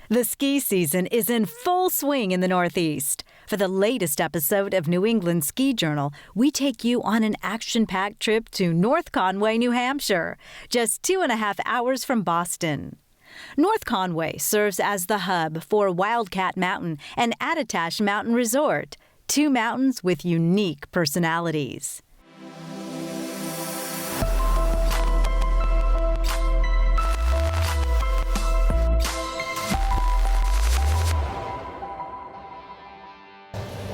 The ski season is in full swing in the Northeast. For the latest episode of New England Ski Journal, we take you on an action-packed trip to North Conway, New Hampshire, just 2.5 hours from Boston. North Conway serves as the hub for Wildcat Mountain and Attitash Mountain Resort, two mountains with unique personalities.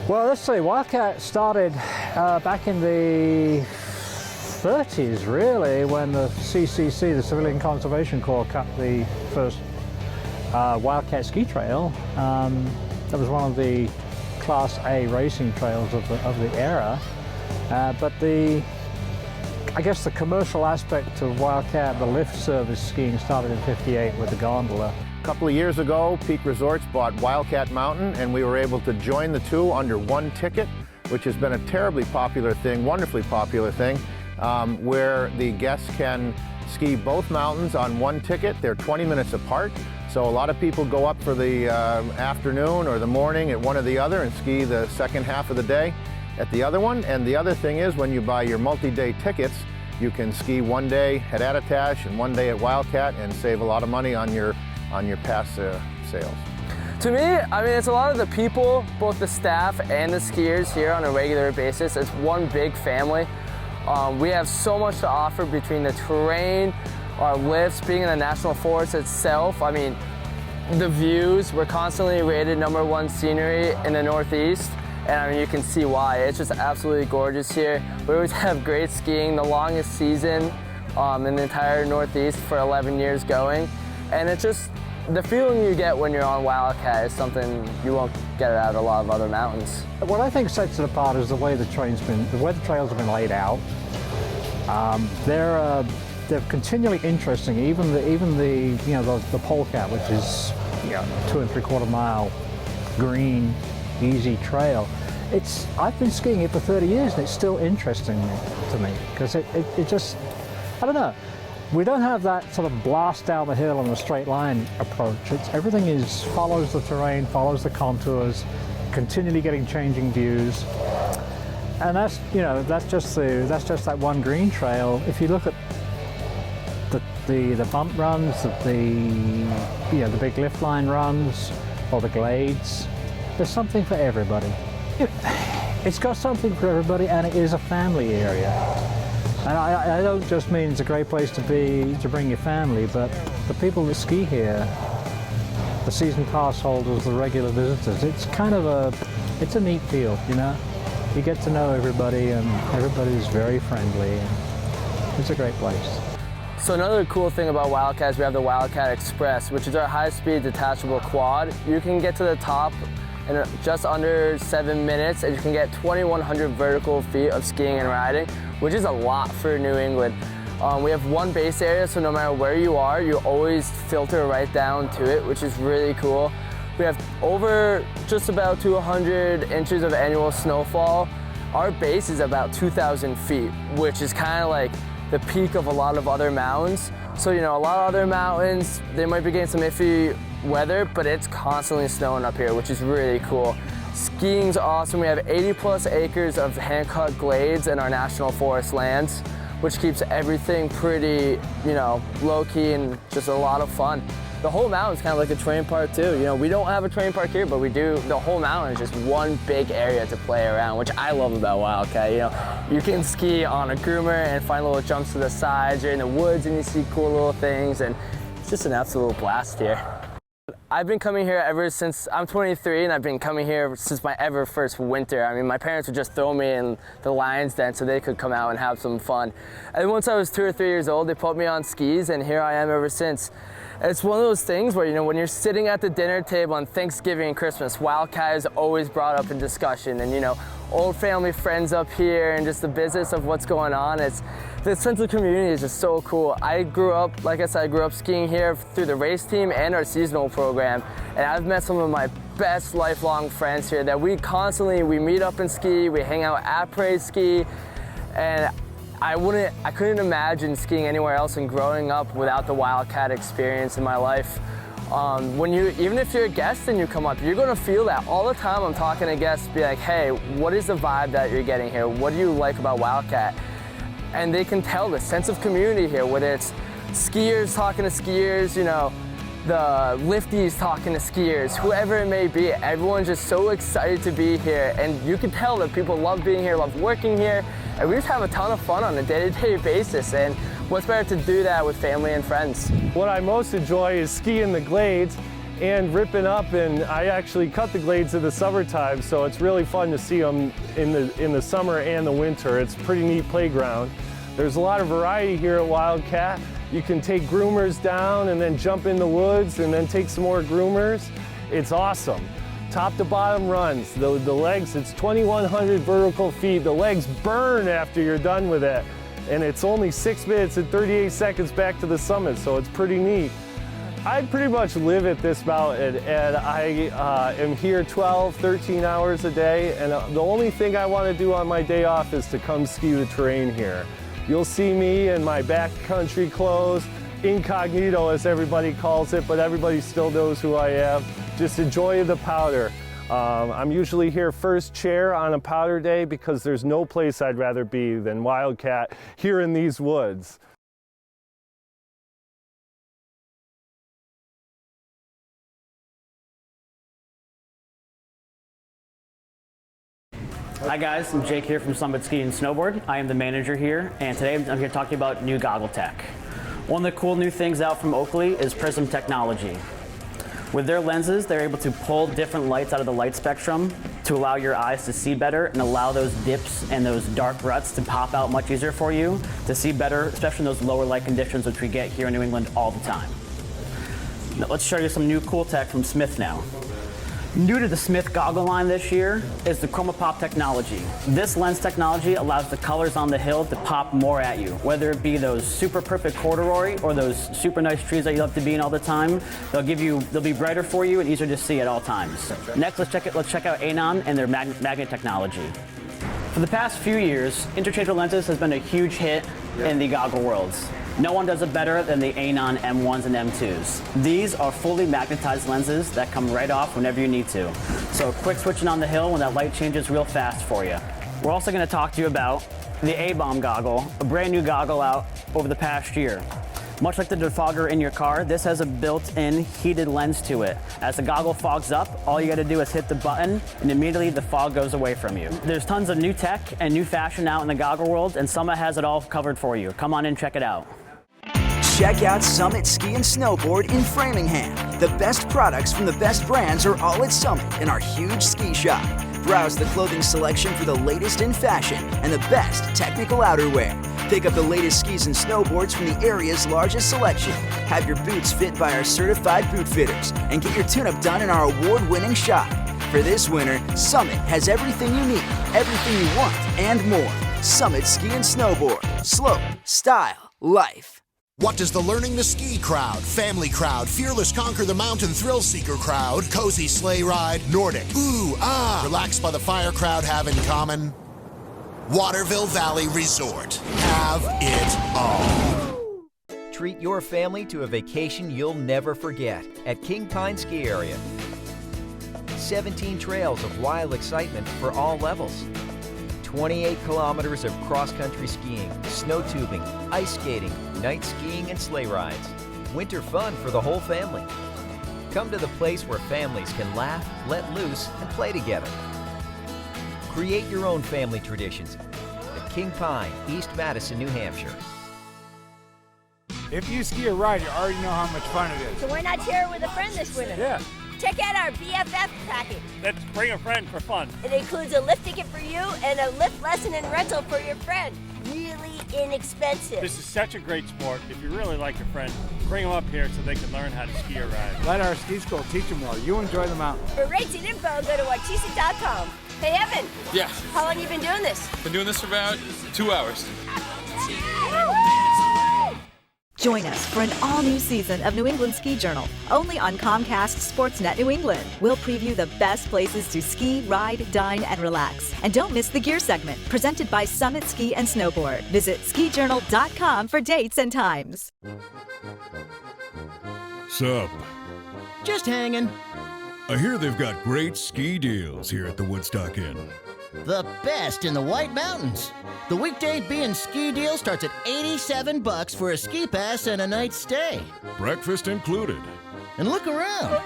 Well, let's see, Wildcat started back in the 30s, really, when the CCC, the Civilian Conservation Corps, cut the first Wildcat ski trail. That was one of the Class A racing trails of the era. But I guess the commercial aspect of Wildcat, the lift service skiing, started in '58 with the gondola. A couple of years ago, Peak Resorts bought Wildcat Mountain, and we were able to join the two under one ticket, which has been a terribly popular thing, wonderfully popular thing, where the guests can ski both mountains on one ticket. They're 20 minutes apart, so a lot of people go up for the afternoon or the morning at one or the other and ski the second half of the day at the other one. And the other thing is, when you buy your multi-day tickets, you can ski one day at Attitash and one day at Wildcat and save a lot of money on your past sales. To me, I mean, it's a lot of the people, both the staff and the skiers here on a regular basis. It's one big family. We have so much to offer between the terrain, our lifts, being in the National Forest itself. I mean, the views, we're constantly rated #1 scenery in the Northeast. And I mean, you can see why. It's just absolutely gorgeous here. We always have great skiing, the longest season in the entire Northeast for 11 years going. And it's just, the feeling you get when you're on Wildcat is something you won't get at a lot of other mountains. What I think sets it apart is the way the trails have been laid out. They're continually interesting. Even the polecat, which is 2 3/4 mile green, easy trail. I've been skiing it for 30 years and it's still interesting to me because it just, I don't know. We don't have that sort of blast down the hill on a straight line approach. Everything follows the terrain, follows the contours, continually getting changing views. And that's just that one green trail. If you look at the bump runs, the big lift line runs, or the glades, there's something for everybody. It's got something for everybody, and it is a family area. And I don't just mean it's a great place to bring your family, but the people that ski here, the season pass holders, the regular visitors, it's a neat deal, You get to know everybody, and everybody's very friendly, and it's a great place. So another cool thing about Wildcat is we have the Wildcat Express, which is our high-speed detachable quad. You can get to the top in just under 7 minutes, and you can get 2,100 vertical feet of skiing and riding, which is a lot for New England. We have one base area, so no matter where you are, you always filter right down to it, which is really cool. We have over just about 200 inches of annual snowfall. Our base is about 2,000 feet, which is kind of like the peak of a lot of other mountains. So, a lot of other mountains, they might be getting some iffy weather, but it's constantly snowing up here, which is really cool. Skiing's awesome. We have 80+ acres of hand-cut glades in our National Forest lands, which keeps everything pretty, low-key and just a lot of fun. The whole mountain's kind of like a terrain park too. We don't have a terrain park here, but we do. The whole mountain is just one big area to play around, which I love about Wildcat. You can ski on a groomer and find little jumps to the sides. You're in the woods and you see cool little things, and it's just an absolute blast here. I've been coming here ever since I'm 23, and I've been coming here since my ever first winter. I mean, my parents would just throw me in the lion's den so they could come out and have some fun. And once I was 2 or 3 years old, they put me on skis, and here I am ever since. It's one of those things where, when you're sitting at the dinner table on Thanksgiving and Christmas, Wildcat is always brought up in discussion, and old family friends up here and just the business of what's going on. The sense of community is just so cool. I grew up skiing here through the race team and our seasonal program, and I've met some of my best lifelong friends here that we meet up and ski, we hang out at Praise Ski, and I couldn't imagine skiing anywhere else and growing up without the Wildcat experience in my life. Even if you're a guest and you come up, you're gonna feel that. All the time I'm talking to guests, be like, hey, what is the vibe that you're getting here? What do you like about Wildcat? And they can tell the sense of community here, whether it's skiers talking to skiers, you know, the lifties talking to skiers, whoever it may be. Everyone's just so excited to be here, and you can tell that people love being here, love working here, and we just have a ton of fun on a day-to-day basis, and what's better to do that with family and friends? What I most enjoy is skiing the glades and ripping up, and I actually cut the glades in the summertime, so it's really fun to see them in the summer and the winter. It's a pretty neat playground. There's a lot of variety here at Wildcat. You can take groomers down and then jump in the woods and then take some more groomers. It's awesome. Top to bottom runs. The legs, it's 2,100 vertical feet. The legs burn after you're done with it. And it's only 6 minutes and 38 seconds back to the summit, so it's pretty neat. I pretty much live at this mountain, and I am here 12, 13 hours a day, and the only thing I want to do on my day off is to come ski the terrain here. You'll see me in my backcountry clothes, incognito as everybody calls it, but everybody still knows who I am. Just enjoy the powder. I'm usually here first chair on a powder day because there's no place I'd rather be than Wildcat here in these woods. Hi guys, I'm Jake here from Summit Ski and Snowboard. I am the manager here, and today I'm here talking about new Goggle tech. One of the cool new things out from Oakley is Prism technology. With their lenses, they're able to pull different lights out of the light spectrum to allow your eyes to see better and allow those dips and those dark ruts to pop out much easier for you to see better, especially in those lower light conditions which we get here in New England all the time. Now, let's show you some new cool tech from Smith now. New to the Smith goggle line this year is the ChromaPop technology. This lens technology allows the colors on the hill to pop more at you, whether it be those super perfect corduroy or those super nice trees that you love to be in all the time. They'll be brighter for you and easier to see at all times. Next, let's check out Anon and their magnet technology. For the past few years, interchangeable lenses has been a huge hit in the goggle worlds. No one does it better than the Anon M1s and M2s. These are fully magnetized lenses that come right off whenever you need to. So quick switching on the hill when that light changes real fast for you. We're also going to talk to you about the A-Bomb goggle, a brand new goggle out over the past year. Much like the defogger in your car, this has a built-in heated lens to it. As the goggle fogs up, all you gotta do is hit the button and immediately the fog goes away from you. There's tons of new tech and new fashion out in the goggle world, and Summit has it all covered for you. Come on in, check it out. Check out Summit Ski and Snowboard in Framingham. The best products from the best brands are all at Summit in our huge ski shop. Browse the clothing selection for the latest in fashion and the best technical outerwear. Pick up the latest skis and snowboards from the area's largest selection. Have your boots fit by our certified boot fitters and get your tune-up done in our award-winning shop. For this winter, Summit has everything you need, everything you want, and more. Summit Ski and Snowboard. Slope, style, life. What does the Learning to Ski crowd, family crowd, fearless conquer the mountain thrill seeker crowd, cozy sleigh ride, Nordic, ooh, ah, relax by the fire crowd have in common? Waterville Valley Resort. Have it all. Treat your family to a vacation you'll never forget at King Pine Ski Area. 17 trails of wild excitement for all levels. 28 kilometers of cross-country skiing, snow tubing, ice skating, night skiing, and sleigh rides. Winter fun for the whole family. Come to the place where families can laugh, let loose, and play together. Create your own family traditions at King Pine, East Madison, New Hampshire. If you ski or ride, you already know how much fun it is. So why not share it with a friend this winter? Yeah. Check out our BFF package. Let's bring a friend for fun. It includes a lift ticket for you and a lift lesson and rental for your friend. Really inexpensive. This is such a great sport. If you really like your friend, bring them up here so they can learn how to ski or ride. Let our ski school teach them well. You enjoy the mountain. For rates and info, go to wachisa.com. Hey, Evan. Yeah. How long you been doing this? Been doing this for about 2 hours. Join us for an all-new season of New England Ski Journal, only on Comcast Sportsnet New England. We'll preview the best places to ski, ride, dine, and relax. And don't miss the gear segment, presented by Summit Ski and Snowboard. Visit skijournal.com for dates and times. Sup? just hanging. I hear they've got great ski deals here at the Woodstock Inn. The best in the White Mountains. The weekday B&B ski deal starts at $87 for a ski pass and a night's stay. Breakfast included. And look around.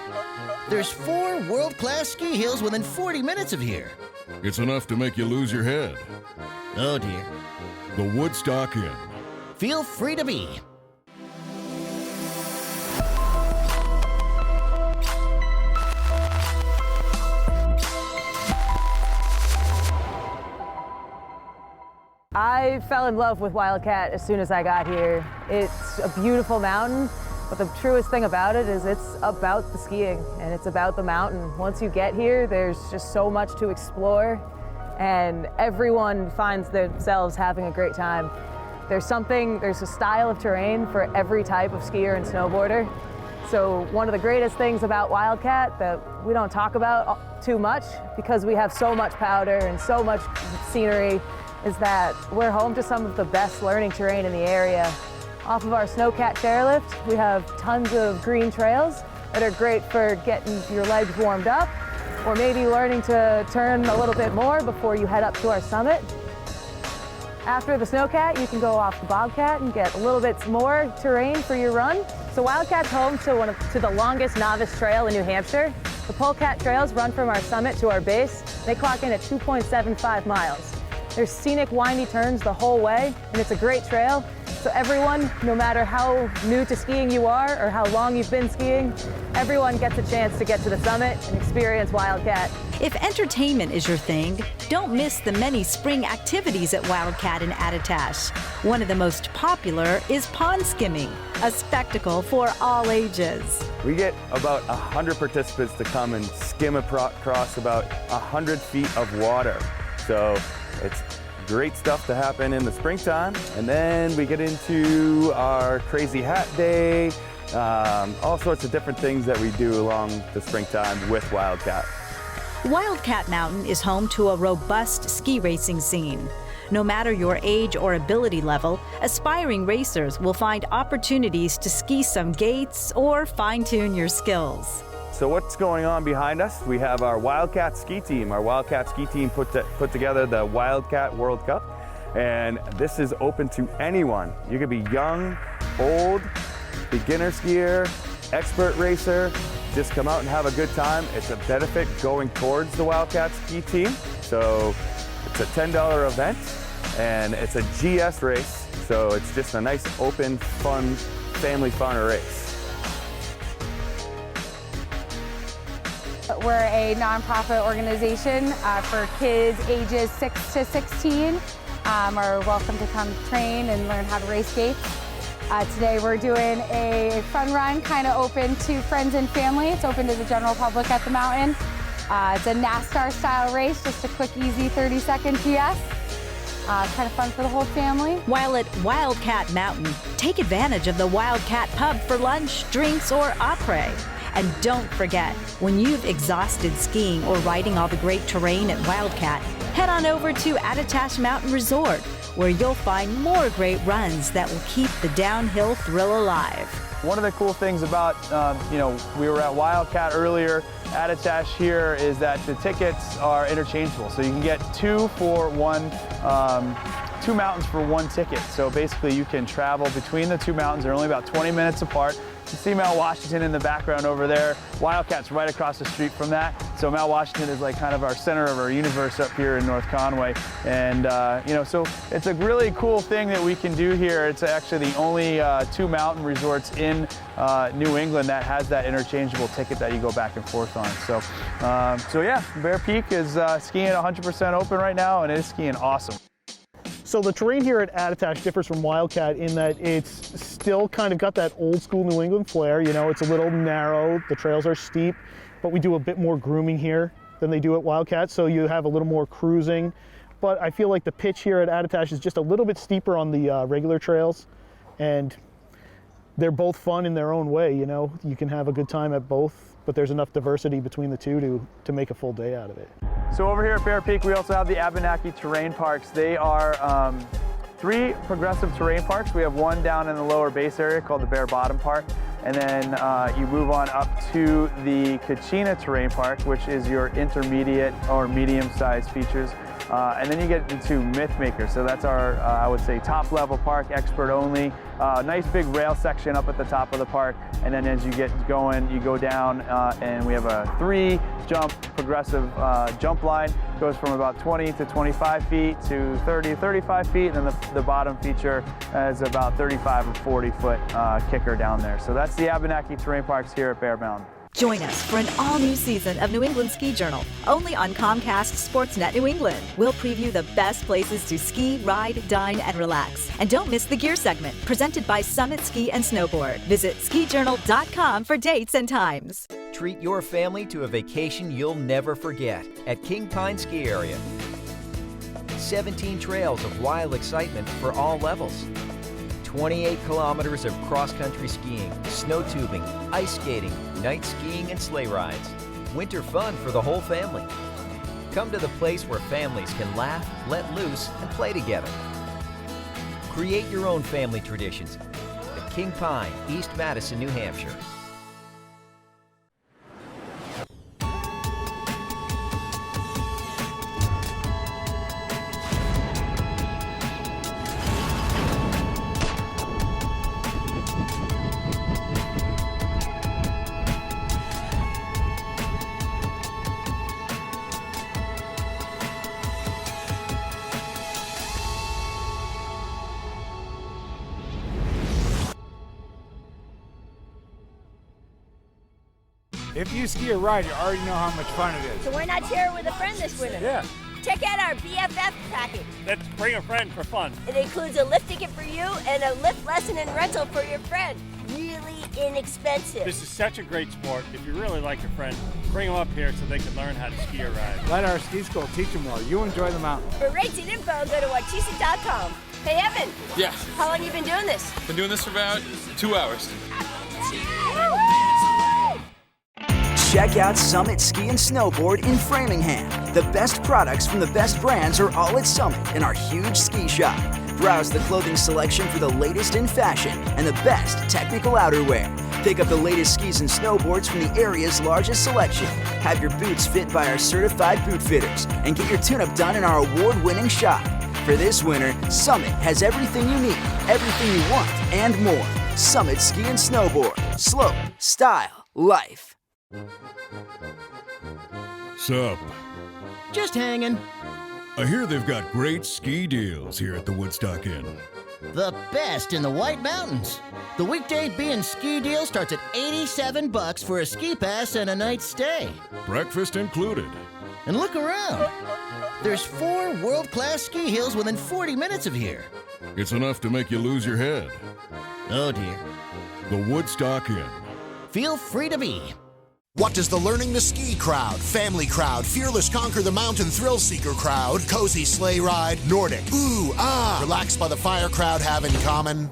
There's 4 world-class ski hills within 40 minutes of here. It's enough to make you lose your head. Oh dear. The Woodstock Inn. Feel free to be. I fell in love with Wildcat as soon as I got here. It's a beautiful mountain, but the truest thing about it is it's about the skiing and it's about the mountain. Once you get here, there's just so much to explore and everyone finds themselves having a great time. There's a style of terrain for every type of skier and snowboarder. So one of the greatest things about Wildcat that we don't talk about too much because we have so much powder and so much scenery is that we're home to some of the best learning terrain in the area. Off of our Snowcat chairlift, we have tons of green trails that are great for getting your legs warmed up or maybe learning to turn a little bit more before you head up to our summit. After the Snowcat, you can go off the Bobcat and get a little bit more terrain for your run. So Wildcat's home to the longest novice trail in New Hampshire. The Polecat trails run from our summit to our base. They clock in at 2.75 miles. There's scenic, windy turns the whole way, and it's a great trail. So everyone, no matter how new to skiing you are or how long you've been skiing, everyone gets a chance to get to the summit and experience Wildcat. If entertainment is your thing, don't miss the many spring activities at Wildcat in Attitash. One of the most popular is pond skimming, a spectacle for all ages. We get about 100 participants to come and skim across about 100 feet of water. So it's great stuff to happen in the springtime. And then we get into our crazy hat day, all sorts of different things that we do along the springtime with Wildcat. Wildcat Mountain is home to a robust ski racing scene. No matter your age or ability level, aspiring racers will find opportunities to ski some gates or fine-tune your skills. So what's going on behind us? We have our Wildcat ski team. Our Wildcat ski team put together the Wildcat World Cup, and this is open to anyone. You could be young, old, beginner skier, expert racer. Just come out and have a good time. It's a benefit going towards the Wildcat ski team. So it's a $10 event, and it's a GS race. So it's just a nice, open, fun, family fun race. We're a nonprofit organization for kids ages 6 to 16 are welcome to come train and learn how to race skates. Today we're doing a fun run, kind of open to friends and family. It's open to the general public at the mountain. It's a NASCAR style race, just a quick, easy 30-second GS. Kind of fun for the whole family. While at Wildcat Mountain, take advantage of the Wildcat Pub for lunch, drinks, or après. And don't forget, when you've exhausted skiing or riding all the great terrain at Wildcat, head on over to Attitash Mountain Resort, where you'll find more great runs that will keep the downhill thrill alive. One of the cool things about, we were at Wildcat earlier, Attitash here, is that the tickets are interchangeable. So you can get two mountains for one ticket. So basically you can travel between the two mountains. They're only about 20 minutes apart. You see Mount Washington in the background over there. Wildcat's right across the street from that. So Mount Washington is like kind of our center of our universe up here in North Conway. And so it's a really cool thing that we can do here. It's actually the only 2 mountain resorts in New England that has that interchangeable ticket that you go back and forth on. So yeah, Bear Peak is skiing 100% open right now, and it is skiing awesome. So the terrain here at Attitash differs from Wildcat in that it's still kind of got that old school New England flair. It's a little narrow, the trails are steep, but we do a bit more grooming here than they do at Wildcat, so you have a little more cruising. But I feel like the pitch here at Attitash is just a little bit steeper on the regular trails, and they're both fun in their own way. You can have a good time at both, but there's enough diversity between the two to make a full day out of it. So over here at Bear Peak, we also have the Abenaki Terrain Parks. They are 3 progressive terrain parks. We have one down in the lower base area called the Bear Bottom Park, and then you move on up to the Kachina Terrain Park, which is your intermediate or medium-sized features. And then you get into Mythmaker. So that's our, I would say, top level park, expert only. Nice big rail section up at the top of the park. And then as you get going, you go down and we have a 3-jump progressive jump line. Goes from about 20 to 25 feet to 30, 35 feet. And then the bottom feature is about 35 or 40 foot kicker down there. So that's the Abenaki Terrain Parks here at Bear Mountain. Join us for an all-new season of New England Ski Journal, only on Comcast Sportsnet New England. We'll preview the best places to ski, ride, dine, and relax. And don't miss the gear segment, presented by Summit Ski and Snowboard. Visit skijournal.com for dates and times. Treat your family to a vacation you'll never forget at King Pine Ski Area. 17 trails of wild excitement for all levels. 28 kilometers of cross-country skiing, snow tubing, ice skating, night skiing, and sleigh rides. Winter fun for the whole family. Come to the place where families can laugh, let loose, and play together. Create your own family traditions at King Pine, East Madison, New Hampshire. If you ski or ride, you already know how much fun it is. So why not share it with a friend this winter? Yeah. Check out our BFF package. Let's bring a friend for fun. It includes a lift ticket for you and a lift lesson and rental for your friend. Really inexpensive. This is such a great sport. If you really like your friend, bring them up here so they can learn how to ski or ride. Let our ski school teach them while you enjoy the mountain. For rates and info, go to wachisa.com. Hey, Evan. Yeah. How long you been doing this? Been doing this for about 2 hours. Check out Summit Ski and Snowboard in Framingham. The best products from the best brands are all at Summit in our huge ski shop. Browse the clothing selection for the latest in fashion and the best technical outerwear. Pick up the latest skis and snowboards from the area's largest selection. Have your boots fit by our certified boot fitters and get your tune-up done in our award-winning shop. For this winter, Summit has everything you need, everything you want, and more. Summit Ski and Snowboard. Slope, style, life. Sup? Just hanging. I hear they've got great ski deals here at the Woodstock Inn. The best in the White Mountains. The weekday B&Ski deal starts at $87 for a ski pass and a night stay. Breakfast included. And look around. There's 4 world-class ski hills within 40 minutes of here. It's enough to make you lose your head. Oh dear. The Woodstock Inn. Feel free to be. What does the learning to ski crowd, family crowd, fearless conquer the mountain thrill seeker crowd, cozy sleigh ride, Nordic, ooh, ah, relax by the fire crowd have in common?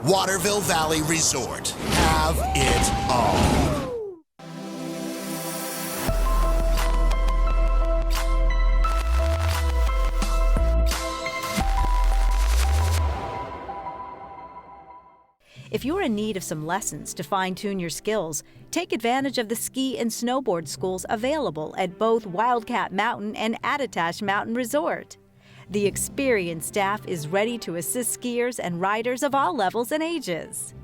Waterville Valley Resort. Have it all. If you're in need of some lessons to fine-tune your skills, take advantage of the ski and snowboard schools available at both Wildcat Mountain and Attitash Mountain Resort. The experienced staff is ready to assist skiers and riders of all levels and ages.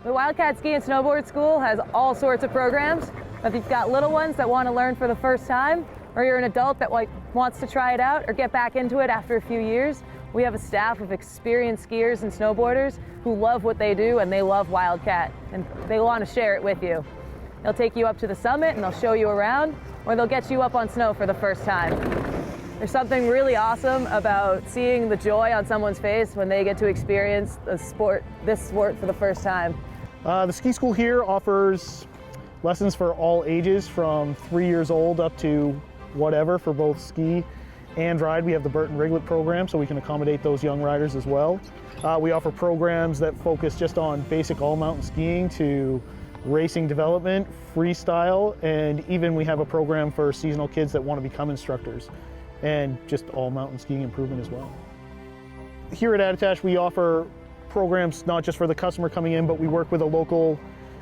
The Wildcat Ski and Snowboard School has all sorts of programs. If you've got little ones that want to learn for the first time, or you're an adult that wants to try it out or get back into it after a few years, we have a staff of experienced skiers and snowboarders who love what they do and they love Wildcat and they want to share it with you. They'll take you up to the summit and they'll show you around, or they'll get you up on snow for the first time. There's something really awesome about seeing the joy on someone's face when they get to experience this sport for the first time. The ski school here offers lessons for all ages from 3 years old up to whatever for both ski and ride. We have the Burton Riglet program, so we can accommodate those young riders as well. We offer programs that focus just on basic all-mountain skiing to racing development, freestyle, and even we have a program for seasonal kids that want to become instructors, and just all-mountain skiing improvement as well. Here at Attitash, we offer programs not just for the customer coming in, but we work with a local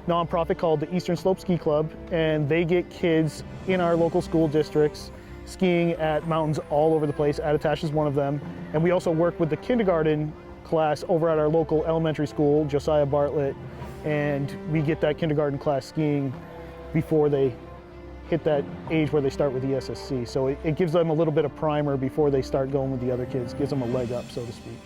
nonprofit called the Eastern Slope Ski Club, and they get kids in our local school districts skiing at mountains all over the place. Attitash is one of them. And we also work with the kindergarten class over at our local elementary school, Josiah Bartlett, and we get that kindergarten class skiing before they hit that age where they start with ESSC. So it gives them a little bit of primer before they start going with the other kids, gives them a leg up, so to speak.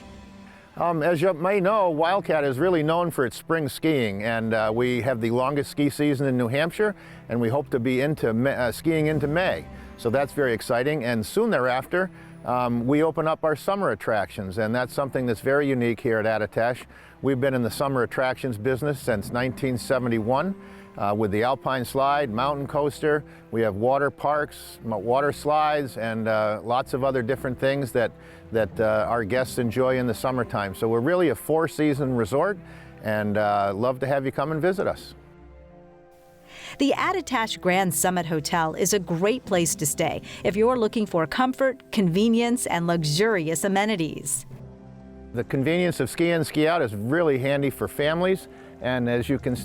As you may know, Wildcat is really known for its spring skiing, and we have the longest ski season in New Hampshire, and we hope to be skiing into May. So that's very exciting, and soon thereafter, we open up our summer attractions, and that's something that's very unique here at Attitash. We've been in the summer attractions business since 1971. With the Alpine Slide, Mountain Coaster, we have water parks, water slides, and lots of other different things that our guests enjoy in the summertime. So we're really a four-season resort, and love to have you come and visit us. The Attitash Grand Summit Hotel is a great place to stay if you're looking for comfort, convenience, and luxurious amenities. The convenience of ski in, ski out is really handy for families. And as you can,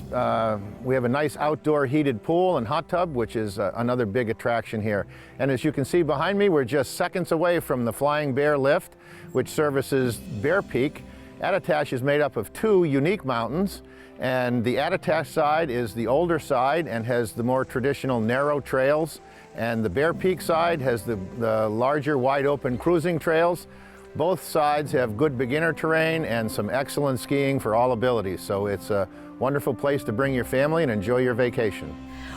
we have a nice outdoor heated pool and hot tub, which is another big attraction here. And as you can see behind me, we're just seconds away from the Flying Bear lift, which services Bear Peak. Attitash is made up of two unique mountains, and the Attitash side is the older side and has the more traditional narrow trails, and the Bear Peak side has the larger wide open cruising trails. Both sides have good beginner terrain and some excellent skiing for all abilities, so it's a wonderful place to bring your family and enjoy your vacation.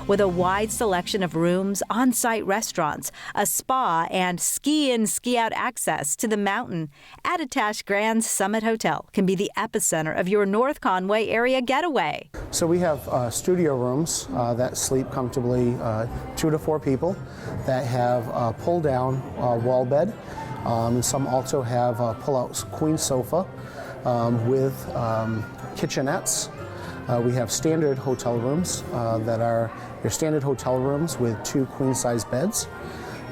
With a wide selection of rooms, on-site restaurants, a spa, and ski-in, ski-out access to the mountain, Attitash Grand Summit Hotel can be the epicenter of your North Conway area getaway. So we have studio rooms that sleep comfortably 2 to 4 people, that have a pull-down wall bed. Some also have a pull-out queen sofa with kitchenettes. We have standard hotel rooms that are your standard hotel rooms with 2 queen-size beds.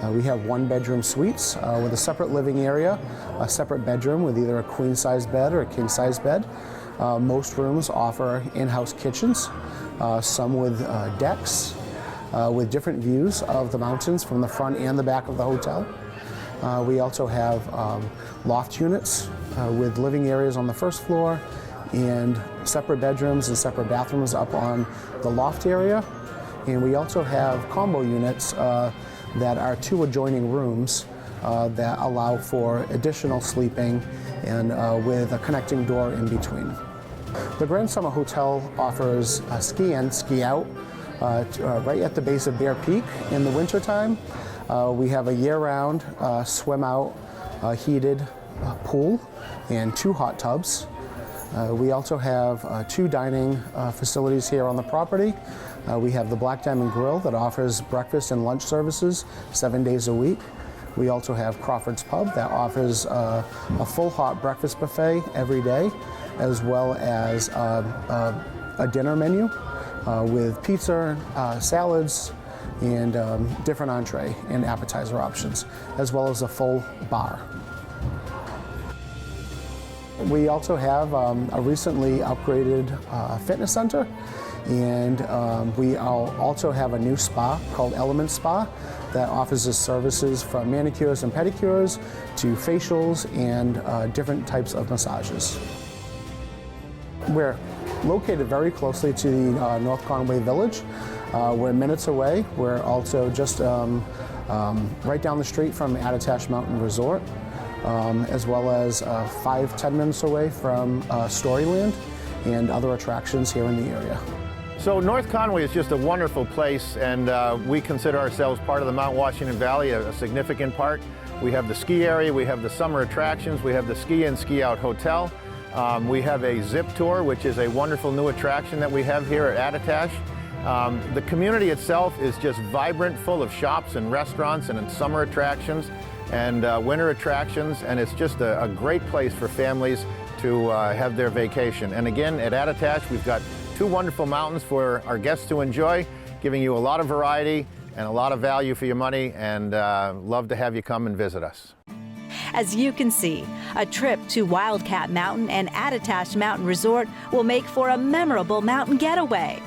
We have 1-bedroom suites with a separate living area, a separate bedroom with either a queen-size bed or a king-size bed. Most rooms offer in-house kitchens, some with decks, with different views of the mountains from the front and the back of the hotel. We also have loft units with living areas on the first floor and separate bedrooms and separate bathrooms up on the loft area. And we also have combo units that are 2 adjoining rooms that allow for additional sleeping and with a connecting door in between. The Grand Summit Hotel offers a ski in, ski out right at the base of Bear Peak in the wintertime. We have a year-round swim-out heated pool and 2 hot tubs. We also have 2 dining facilities here on the property. We have the Black Diamond Grill that offers breakfast and lunch services 7 days a week. We also have Crawford's Pub that offers a full hot breakfast buffet every day, as well as a dinner menu with pizza, salads, and different entree and appetizer options, as well as a full bar. We also have a recently upgraded fitness center, and we also have a new spa called Element Spa that offers us services from manicures and pedicures to facials and different types of massages. We're located very closely to the North Conway Village. We're minutes away. We're also just right down the street from Attitash Mountain Resort, as well as 5-10 minutes away from Storyland and other attractions here in the area. So North Conway is just a wonderful place, and we consider ourselves part of the Mount Washington Valley, a significant part. We have the ski area, we have the summer attractions, we have the ski in, ski out hotel. We have a zip tour, which is a wonderful new attraction that we have here at Attitash. The community itself is just vibrant, full of shops and restaurants and summer attractions and winter attractions, and it's just a great place for families to have their vacation. And again, at Attitash, we've got 2 wonderful mountains for our guests to enjoy, giving you a lot of variety and a lot of value for your money, and love to have you come and visit us. As you can see, a trip to Wildcat Mountain and Attitash Mountain Resort will make for a memorable mountain getaway.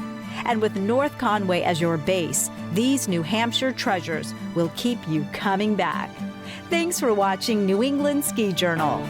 And with North Conway as your base, these New Hampshire treasures will keep you coming back. Thanks for watching New England Ski Journal.